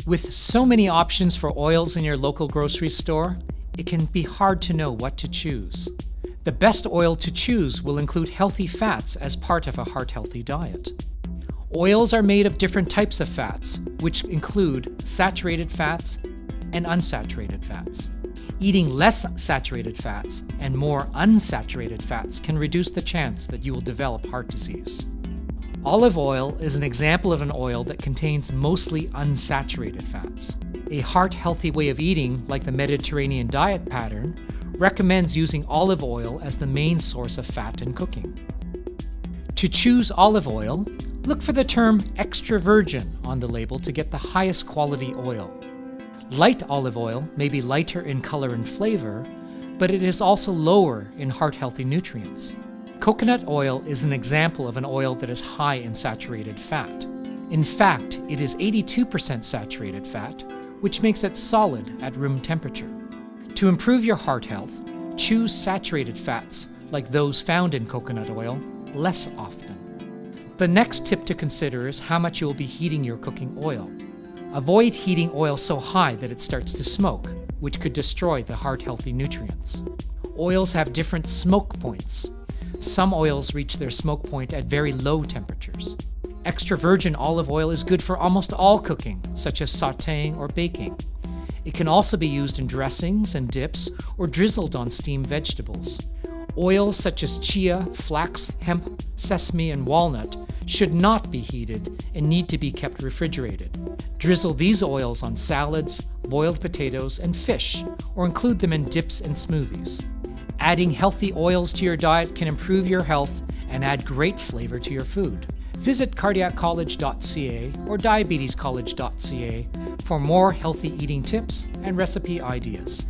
With so many options for oils in your local grocery store, it can be hard to know what to choose. The best oil to choose will include healthy fats as part of a heart-healthy diet. Oils are made of different types of fats, which include saturated fats and unsaturated fats. Eating less saturated fats and more unsaturated fats can reduce the chance that you will develop heart disease. Olive oil is an example of an oil that contains mostly unsaturated fats. A heart-healthy way of eating, like the Mediterranean Diet Pattern, recommends using olive oil as the main source of fat in cooking. To choose olive oil, look for the term extra virgin on the label to get the highest quality oil. Light olive oil may be lighter in color and flavor, but it is also lower in heart-healthy nutrients. Coconut oil is an example of an oil that is high in saturated fat. In fact, it is 82% saturated fat, which makes it solid at room temperature. To improve your heart health, choose saturated fats, like those found in coconut oil, less often. The next tip to consider is how much you will be heating your cooking oil. Avoid heating oil so high that it starts to smoke, which could destroy the heart-healthy nutrients. Oils have different smoke points. Some oils reach their smoke point at very low temperatures. Extra virgin olive oil is good for almost all cooking, such as sautéing or baking. It can also be used in dressings and dips or drizzled on steamed vegetables. Oils such as chia, flax, hemp, sesame, and walnut should not be heated and need to be kept refrigerated. Drizzle these oils on salads, boiled potatoes, and fish, or include them in dips and smoothies. Adding healthy oils to your diet can improve your health and add great flavor to your food. Visit cardiaccollege.ca or diabetescollege.ca for more healthy eating tips and recipe ideas.